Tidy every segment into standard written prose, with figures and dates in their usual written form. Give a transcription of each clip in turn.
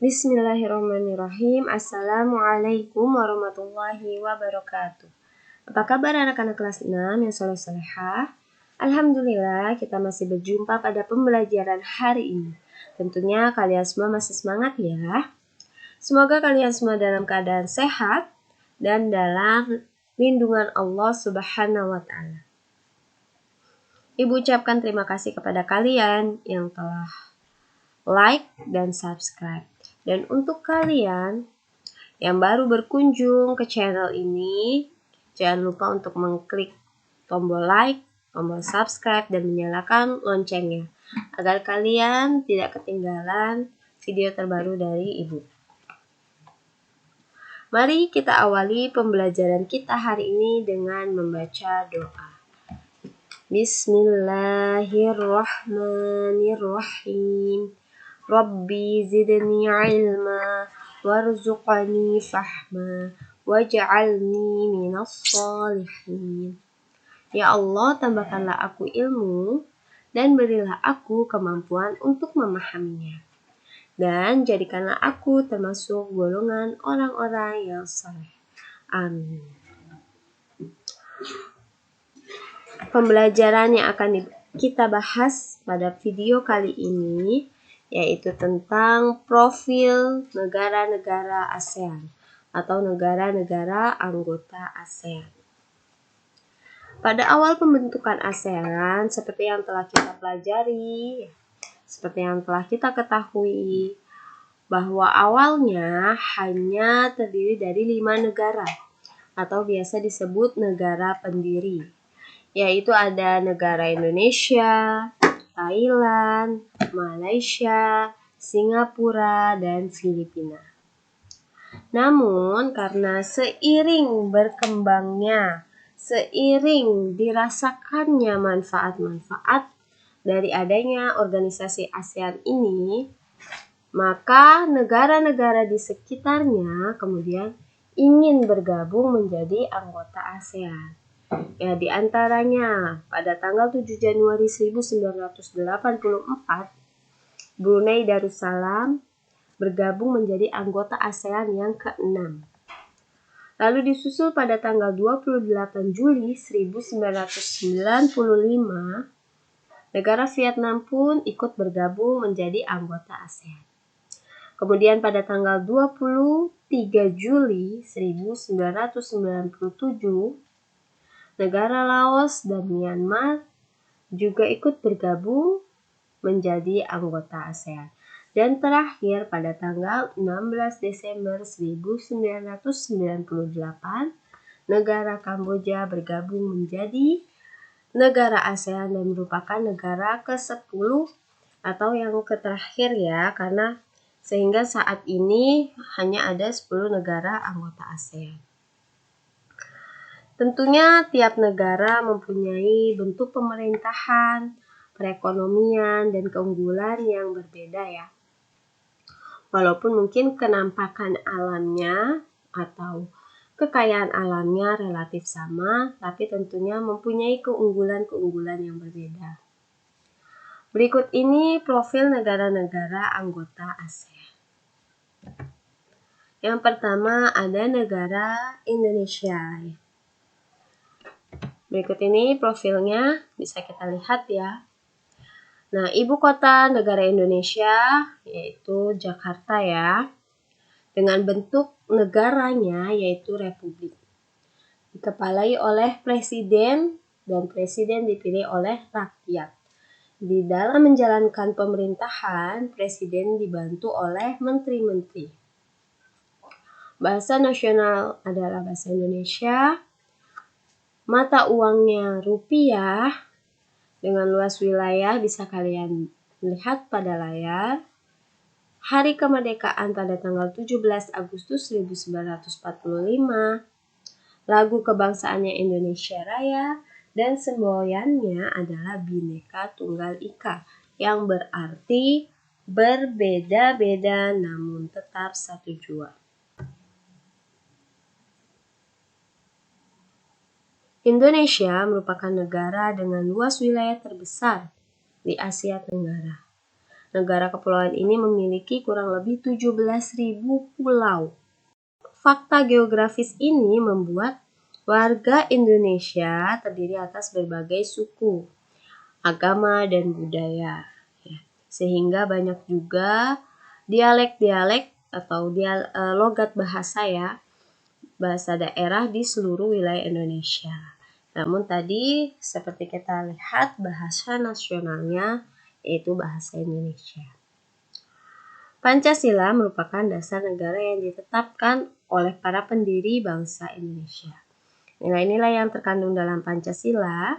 Bismillahirrahmanirrahim. Assalamualaikum warahmatullahi wabarakatuh. Apa kabar anak-anak kelas 6 yang soleh-solehah? Alhamdulillah kita masih berjumpa pada pembelajaran hari ini. Tentunya kalian semua masih semangat ya. Semoga kalian semua dalam keadaan sehat dan dalam lindungan Allah Subhanahu wa Ta'ala. Ibu ucapkan terima kasih kepada kalian yang telah like dan subscribe. Dan untuk kalian yang baru berkunjung ke channel ini, jangan lupa untuk mengklik tombol like, tombol subscribe, dan menyalakan loncengnya agar kalian tidak ketinggalan video terbaru dari Ibu. Mari kita awali pembelajaran kita hari ini dengan membaca doa. Bismillahirrahmanirrahim. Rabbi zidni ilma warzuqni fahma waj'alni minas shalihin. Ya Allah, tambahkanlah aku ilmu dan berilah aku kemampuan untuk memahaminya. Dan jadikanlah aku termasuk golongan orang-orang yang saleh. Amin. Pembelajaran yang akan kita bahas pada video kali ini yaitu tentang profil negara-negara ASEAN atau negara-negara anggota ASEAN. Pada awal pembentukan ASEAN, seperti yang telah kita pelajari, seperti yang telah kita ketahui, bahwa awalnya hanya terdiri dari 5 negara atau biasa disebut negara pendiri, yaitu ada negara Indonesia, Thailand, Malaysia, Singapura, dan Filipina. Namun karena seiring berkembangnya, seiring dirasakannya manfaat-manfaat dari adanya organisasi ASEAN ini, maka negara-negara di sekitarnya kemudian ingin bergabung menjadi anggota ASEAN. Ya, di antaranya pada tanggal 7 Januari 1984, Brunei Darussalam bergabung menjadi anggota ASEAN yang ke-6. Lalu disusul pada tanggal 28 Juli 1995, negara Vietnam pun ikut bergabung menjadi anggota ASEAN. Kemudian pada tanggal 23 Juli 1997, negara Laos dan Myanmar juga ikut bergabung menjadi anggota ASEAN. Dan terakhir pada tanggal 16 Desember 1998, negara Kamboja bergabung menjadi negara ASEAN dan merupakan negara ke-10 atau yang terakhir ya, karena sehingga saat ini hanya ada 10 negara anggota ASEAN. Tentunya tiap negara mempunyai bentuk pemerintahan, perekonomian, dan keunggulan yang berbeda ya. Walaupun mungkin kenampakan alamnya atau kekayaan alamnya relatif sama, tapi tentunya mempunyai keunggulan-keunggulan yang berbeda. Berikut ini profil negara-negara anggota ASEAN. Yang pertama ada negara Indonesia. Berikut ini profilnya, bisa kita lihat ya. Nah, ibu kota negara Indonesia yaitu Jakarta ya. Dengan bentuk negaranya yaitu republik. Dikepalai oleh presiden dan presiden dipilih oleh rakyat. Di dalam menjalankan pemerintahan, presiden dibantu oleh menteri-menteri. Bahasa nasional adalah bahasa Indonesia. Mata uangnya rupiah dengan luas wilayah bisa kalian lihat pada layar. Hari kemerdekaan pada tanggal 17 Agustus 1945. Lagu kebangsaannya Indonesia Raya dan semboyannya adalah Bhinneka Tunggal Ika yang berarti berbeda-beda namun tetap satu jua. Indonesia merupakan negara dengan luas wilayah terbesar di Asia Tenggara. Negara kepulauan ini memiliki kurang lebih 17.000 pulau. Fakta geografis ini membuat warga Indonesia terdiri atas berbagai suku, agama, dan budaya. Sehingga banyak juga dialek-dialek atau logat bahasa bahasa daerah di seluruh wilayah Indonesia. Namun tadi seperti kita lihat bahasa nasionalnya yaitu bahasa Indonesia. Pancasila merupakan dasar negara yang ditetapkan oleh para pendiri bangsa Indonesia. Nilai-nilai yang terkandung dalam Pancasila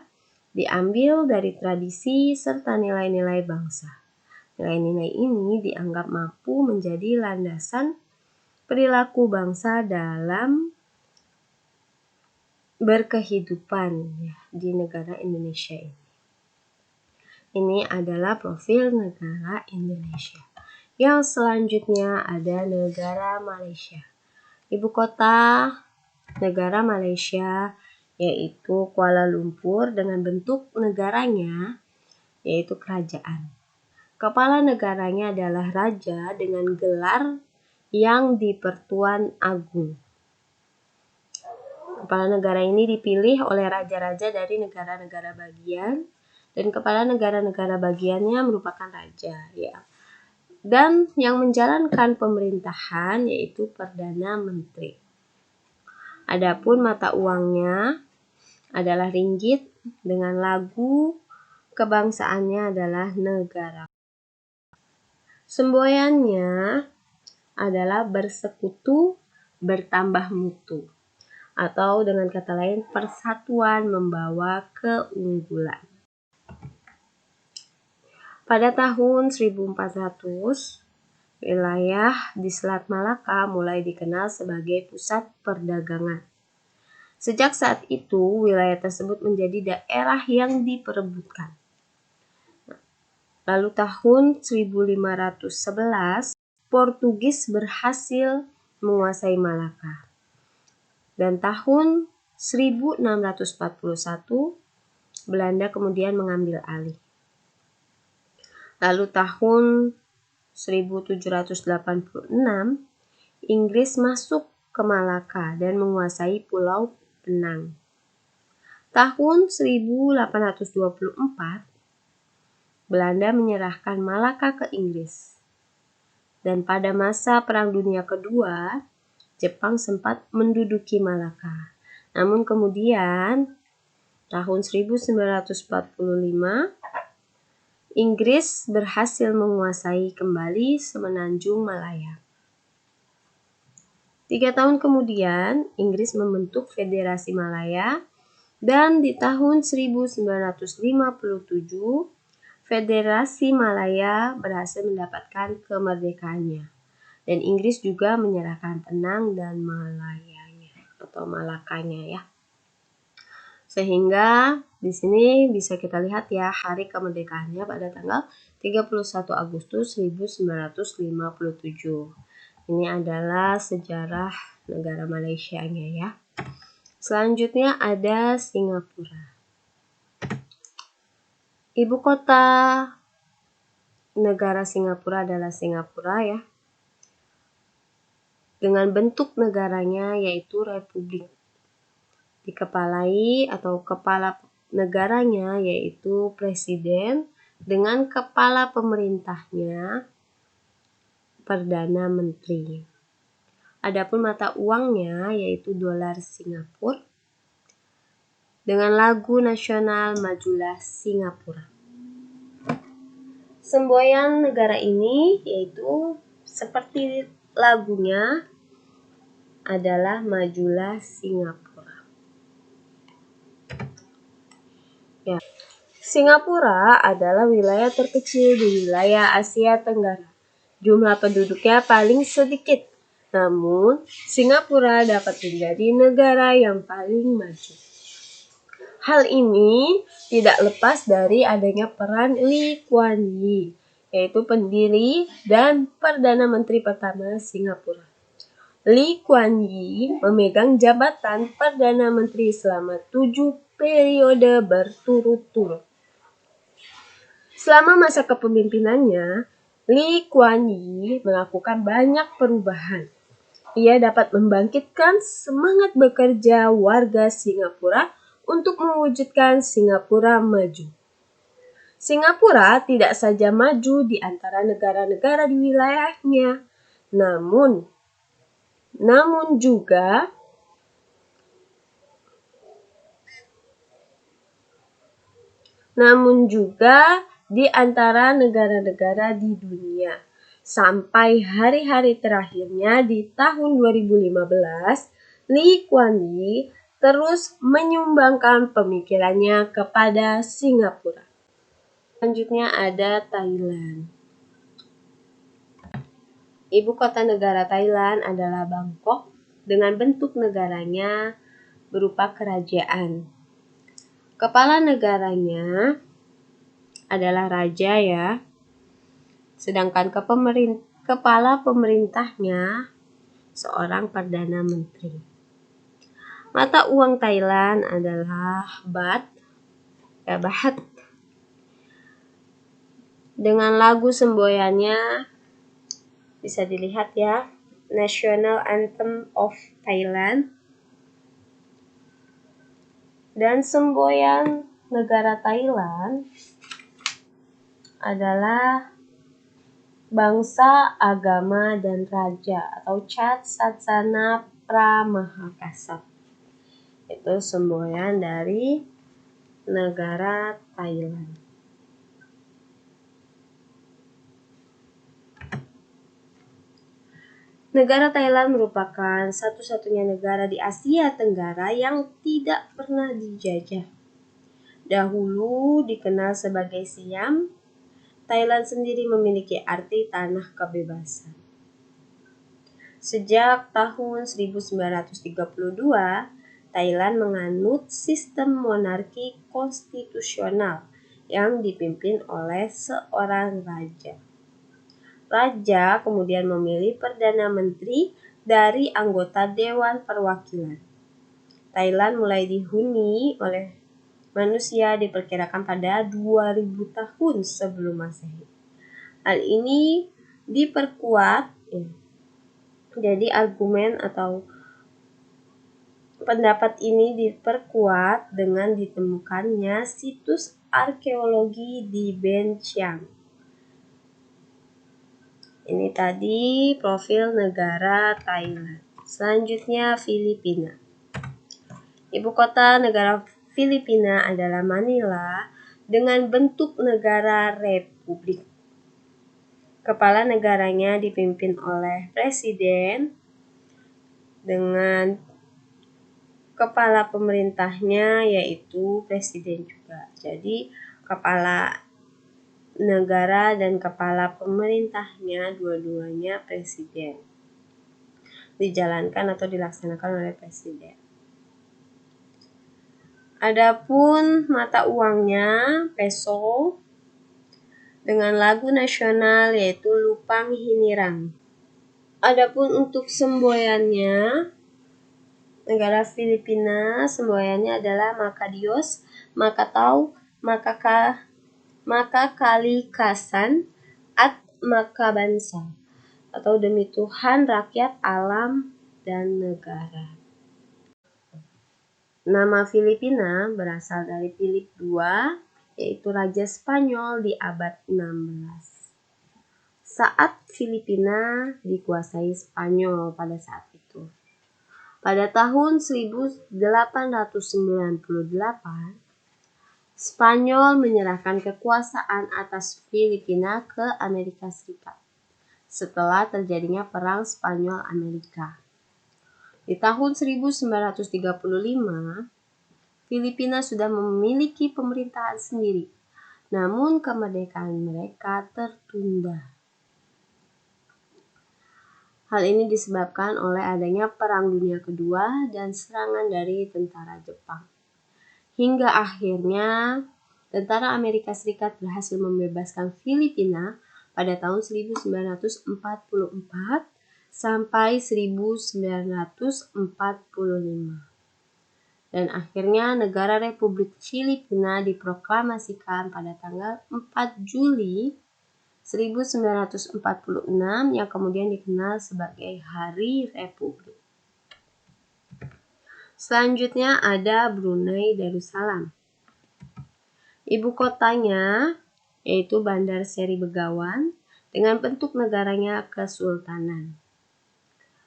diambil dari tradisi serta nilai-nilai bangsa. Nilai-nilai ini dianggap mampu menjadi landasan perilaku bangsa dalam berkehidupan di negara Indonesia ini. Ini adalah profil negara Indonesia. Yang selanjutnya ada negara Malaysia. Ibu kota negara Malaysia yaitu Kuala Lumpur dengan bentuk negaranya yaitu kerajaan. Kepala negaranya adalah raja dengan gelar yang di-Pertuan Agung. Kepala negara ini dipilih oleh raja-raja dari negara-negara bagian dan kepala negara-negara bagiannya merupakan raja Dan yang menjalankan pemerintahan yaitu Perdana Menteri. Adapun mata uangnya adalah ringgit dengan lagu kebangsaannya adalah negara. Semboyannya adalah bersekutu bertambah mutu. Atau dengan kata lain persatuan membawa keunggulan. Pada tahun 1400, wilayah di Selat Malaka mulai dikenal sebagai pusat perdagangan. Sejak saat itu, wilayah tersebut menjadi daerah yang diperebutkan. Lalu tahun 1511, Portugis berhasil menguasai Malaka. Dan tahun 1641, Belanda kemudian mengambil alih. Lalu tahun 1786, Inggris masuk ke Malaka dan menguasai Pulau Penang. Tahun 1824, Belanda menyerahkan Malaka ke Inggris. Dan pada masa Perang Dunia Kedua, Jepang sempat menduduki Malaka. Namun kemudian tahun 1945 Inggris berhasil menguasai kembali Semenanjung Malaya. 3 tahun kemudian Inggris membentuk Federasi Malaya dan di tahun 1957 Federasi Malaya berhasil mendapatkan kemerdekaannya. Dan Inggris juga menyerahkan Penang dan Malayanya atau Malakanya Sehingga di sini bisa kita lihat hari kemerdekaannya pada tanggal 31 Agustus 1957. Ini adalah sejarah negara Malaysia-nya Selanjutnya ada Singapura. Ibu kota negara Singapura adalah Singapura Dengan bentuk negaranya yaitu republik. Dikepalai atau kepala negaranya yaitu presiden dengan kepala pemerintahnya Perdana Menteri. Adapun mata uangnya yaitu dolar Singapura dengan lagu nasional Majulah Singapura. Semboyan negara ini yaitu seperti lagunya adalah Majulah Singapura. Singapura adalah wilayah terkecil di wilayah Asia Tenggara. Jumlah penduduknya paling sedikit. Namun, Singapura dapat menjadi negara yang paling maju. Hal ini tidak lepas dari adanya peran Lee Kuan Yew, yaitu pendiri dan Perdana Menteri pertama Singapura. Lee Kuan Yew memegang jabatan Perdana Menteri selama 7 periode berturut-turut. Selama masa kepemimpinannya, Lee Kuan Yew melakukan banyak perubahan. Ia dapat membangkitkan semangat bekerja warga Singapura untuk mewujudkan Singapura maju. Singapura tidak saja maju di antara negara-negara di wilayahnya, namun juga di antara negara-negara di dunia. Sampai hari-hari terakhirnya di tahun 2015, Lee Kuan Yew terus menyumbangkan pemikirannya kepada Singapura. Selanjutnya ada Thailand. Ibu kota negara Thailand adalah Bangkok dengan bentuk negaranya berupa kerajaan. Kepala negaranya adalah raja ya. Sedangkan kepala pemerintahnya seorang perdana menteri. Mata uang Thailand adalah baht. Dengan lagu semboyannya bisa dilihat ya, National Anthem of Thailand. Dan semboyan negara Thailand adalah bangsa, agama, dan raja atau Chat Satsana Pramahakasat. Itu semboyan dari negara Thailand. Negara Thailand merupakan satu-satunya negara di Asia Tenggara yang tidak pernah dijajah. Dahulu dikenal sebagai Siam, Thailand sendiri memiliki arti tanah kebebasan. Sejak tahun 1932, Thailand menganut sistem monarki konstitusional yang dipimpin oleh seorang raja. Raja kemudian memilih Perdana Menteri dari anggota Dewan Perwakilan. Thailand mulai dihuni oleh manusia diperkirakan pada 2000 tahun sebelum Masehi. Hal ini diperkuat, jadi argumen atau pendapat ini diperkuat dengan ditemukannya situs arkeologi di Ben Chiang. Ini tadi profil negara Thailand. Selanjutnya Filipina. Ibu kota negara Filipina adalah Manila dengan bentuk negara republik. Kepala negaranya dipimpin oleh presiden dengan kepala pemerintahnya yaitu presiden juga. Jadi kepala negara dan kepala pemerintahnya dua-duanya presiden. Dijalankan atau dilaksanakan oleh presiden. Adapun mata uangnya peso dengan lagu nasional yaitu Lupang Hinirang. Adapun untuk semboyannya negara Filipina semboyannya adalah Makadios, Makatao, Makakalikasan, at Makabansa atau demi Tuhan, rakyat, alam, dan negara. Nama Filipina berasal dari Philip II, yaitu Raja Spanyol di abad 16. Saat Filipina dikuasai Spanyol pada saat itu. Pada tahun 1898, Spanyol menyerahkan kekuasaan atas Filipina ke Amerika Serikat setelah terjadinya Perang Spanyol-Amerika. Di tahun 1935, Filipina sudah memiliki pemerintahan sendiri, namun kemerdekaan mereka tertunda. Hal ini disebabkan oleh adanya Perang Dunia Kedua dan serangan dari tentara Jepang. Hingga akhirnya tentara Amerika Serikat berhasil membebaskan Filipina pada tahun 1944 sampai 1945. Dan akhirnya negara Republik Filipina diproklamasikan pada tanggal 4 Juli 1946 yang kemudian dikenal sebagai Hari Republik. Selanjutnya ada Brunei Darussalam. Ibu kotanya yaitu Bandar Seri Begawan dengan bentuk negaranya kesultanan.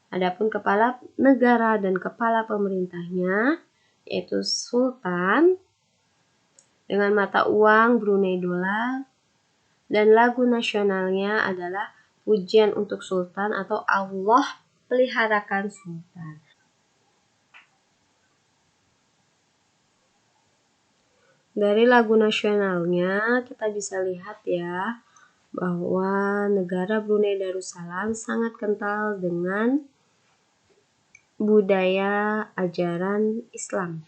Adapun kepala negara dan kepala pemerintahnya yaitu Sultan dengan mata uang Brunei Dollar dan lagu nasionalnya adalah Pujian untuk Sultan atau Allah peliharakan Sultan. Dari lagu nasionalnya kita bisa lihat ya bahwa negara Brunei Darussalam sangat kental dengan budaya ajaran Islam.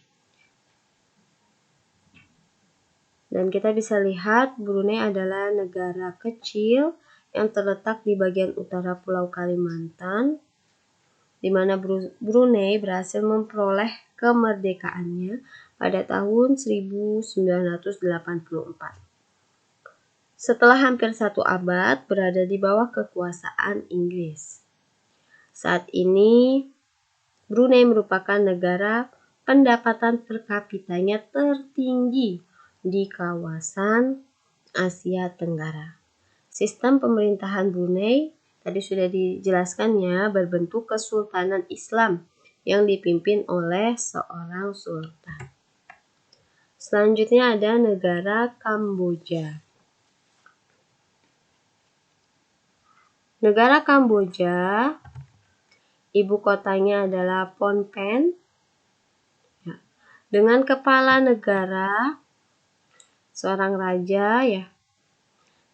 Dan kita bisa lihat Brunei adalah negara kecil yang terletak di bagian utara Pulau Kalimantan, di mana Brunei berhasil memperoleh kemerdekaannya pada tahun 1984. Setelah hampir 1 abad berada di bawah kekuasaan Inggris. Saat ini Brunei merupakan negara pendapatan per kapitanya tertinggi di kawasan Asia Tenggara. Sistem pemerintahan Brunei tadi sudah dijelaskan ya, berbentuk kesultanan Islam yang dipimpin oleh seorang sultan. Selanjutnya ada negara Kamboja. Negara Kamboja ibu kotanya adalah Phnom Penh, ya, dengan kepala negara seorang raja ya,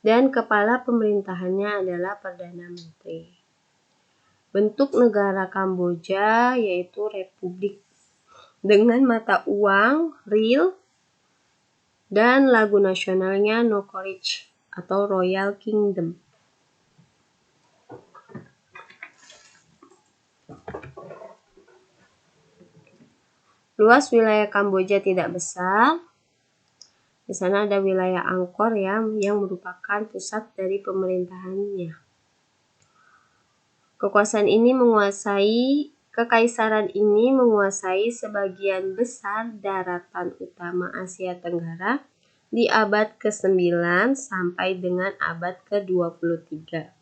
dan kepala pemerintahannya adalah Perdana Menteri. Bentuk negara Kamboja yaitu republik dengan mata uang riel dan lagu nasionalnya Nokorich atau Royal Kingdom. Luas wilayah Kamboja tidak besar. Di sana ada wilayah Angkor ya, yang merupakan pusat dari pemerintahannya. Kekaisaran ini menguasai sebagian besar daratan utama Asia Tenggara di abad ke-9 sampai dengan abad ke-23.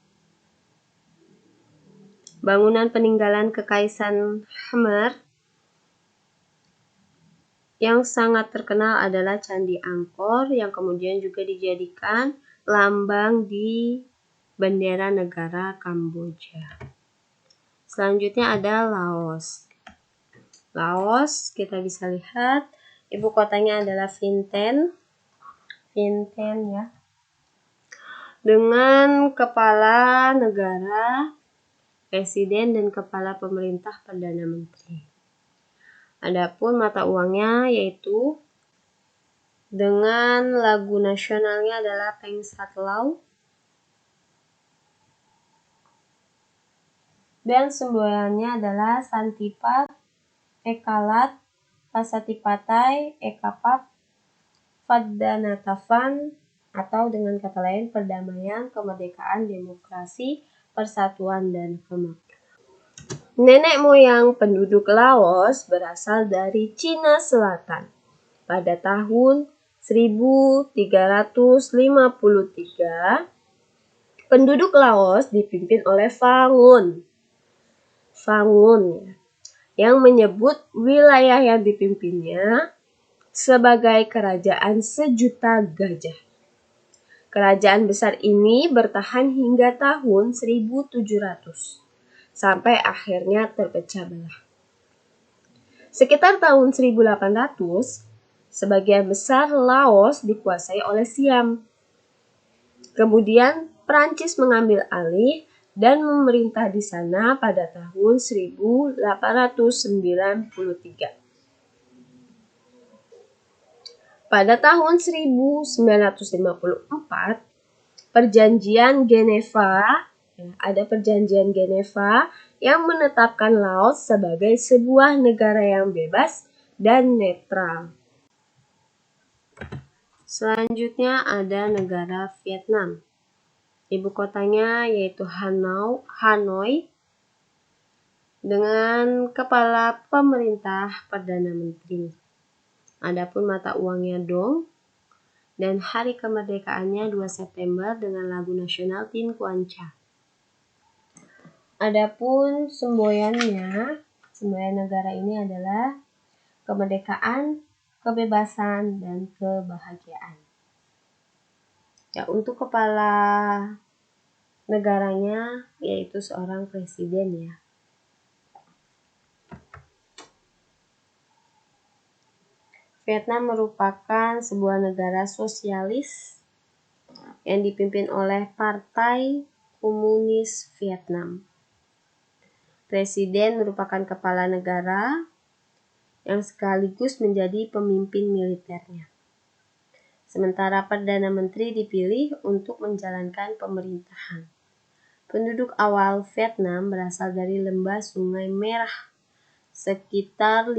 Bangunan peninggalan Kekaisaran Khmer yang sangat terkenal adalah Candi Angkor yang kemudian juga dijadikan lambang di bendera negara Kamboja. Selanjutnya ada Laos. Laos kita bisa lihat ibu kotanya adalah Vientiane. Vientiane ya. Dengan kepala negara, presiden dan kepala pemerintah Perdana Menteri. Adapun mata uangnya yaitu dengan lagu nasionalnya adalah Peng Sat Lao dan semboyannya adalah Santipat, Ekalat, Pasatipatai, Ekapap, Faddanatavan, atau dengan kata lain perdamaian, kemerdekaan, demokrasi, persatuan, dan kemakmuran. Nenek moyang penduduk Laos berasal dari Cina Selatan. Pada tahun 1353, penduduk Laos dipimpin oleh Fangun ya, yang menyebut wilayah yang dipimpinnya sebagai kerajaan sejuta gajah. Kerajaan besar ini bertahan hingga tahun 1700. Sampai akhirnya terpecah belah. Sekitar tahun 1800, sebagian besar Laos dikuasai oleh Siam. Kemudian Prancis mengambil alih dan memerintah di sana pada tahun 1893. Pada tahun 1954, ada perjanjian Geneva yang menetapkan Laos sebagai sebuah negara yang bebas dan netral. Selanjutnya ada negara Vietnam. Ibu kotanya yaitu Hanoi dengan kepala pemerintah Perdana Menteri. Adapun mata uangnya dong, dan hari kemerdekaannya 2 September dengan lagu nasional Tin Kuan Cha. Adapun semboyan negara ini adalah kemerdekaan, kebebasan, dan kebahagiaan. Ya, untuk kepala negaranya yaitu seorang presiden ya. Vietnam merupakan sebuah negara sosialis yang dipimpin oleh Partai Komunis Vietnam. Presiden merupakan kepala negara yang sekaligus menjadi pemimpin militernya. Sementara Perdana Menteri dipilih untuk menjalankan pemerintahan. Penduduk awal Vietnam berasal dari lembah Sungai Merah sekitar 5.000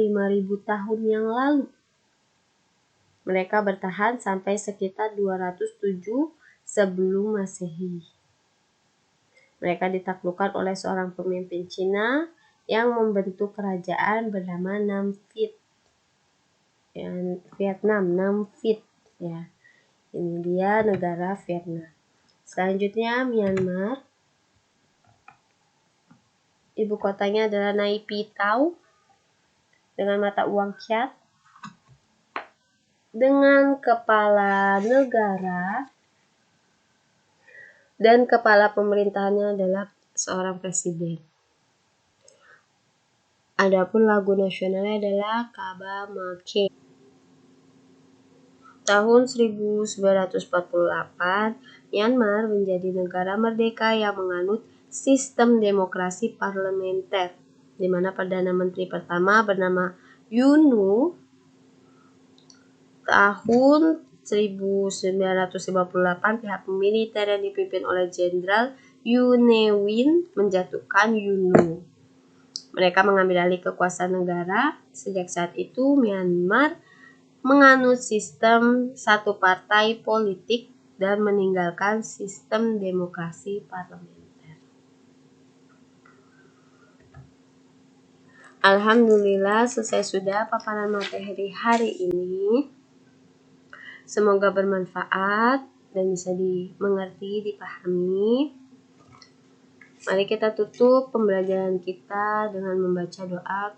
tahun yang lalu. Mereka bertahan sampai sekitar 207 sebelum Masehi. Mereka ditaklukkan oleh seorang pemimpin Cina yang membentuk kerajaan bernama Nam Viet. Vietnam, Nam Viet ya. Ini dia negara Vietnam. Selanjutnya Myanmar. Ibu kotanya adalah Nay Pyi Taw dengan mata uang kyat. Dengan kepala negara dan kepala pemerintahannya adalah seorang presiden. Adapun lagu nasionalnya adalah Kaba Make. Tahun 1948, Myanmar menjadi negara merdeka yang menganut sistem demokrasi parlementer, di mana Perdana Menteri pertama bernama U Nu. Tahun 1958, pihak militer yang dipimpin oleh Jenderal U Ne Win menjatuhkan U Nu. Mereka mengambil alih kekuasaan negara. Sejak saat itu, Myanmar menganut sistem satu partai politik dan meninggalkan sistem demokrasi parlementer. Alhamdulillah, selesai sudah paparan materi hari ini. Semoga bermanfaat dan bisa dimengerti, dipahami. Mari kita tutup pembelajaran kita dengan membaca doa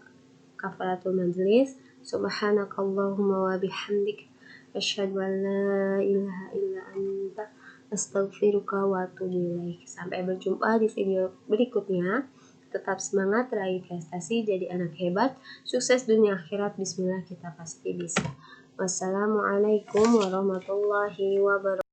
kafaratul majlis. Subhanakallahumma wa bihamdik asyhadu an la ilaha illa anta astaghfiruka wa atubu ilaik. Sampai berjumpa di video berikutnya. Tetap semangat, raih prestasi, jadi anak hebat, sukses dunia akhirat. Bismillah, kita pasti bisa. Wassalamualaikum warahmatullahi wabarakatuh.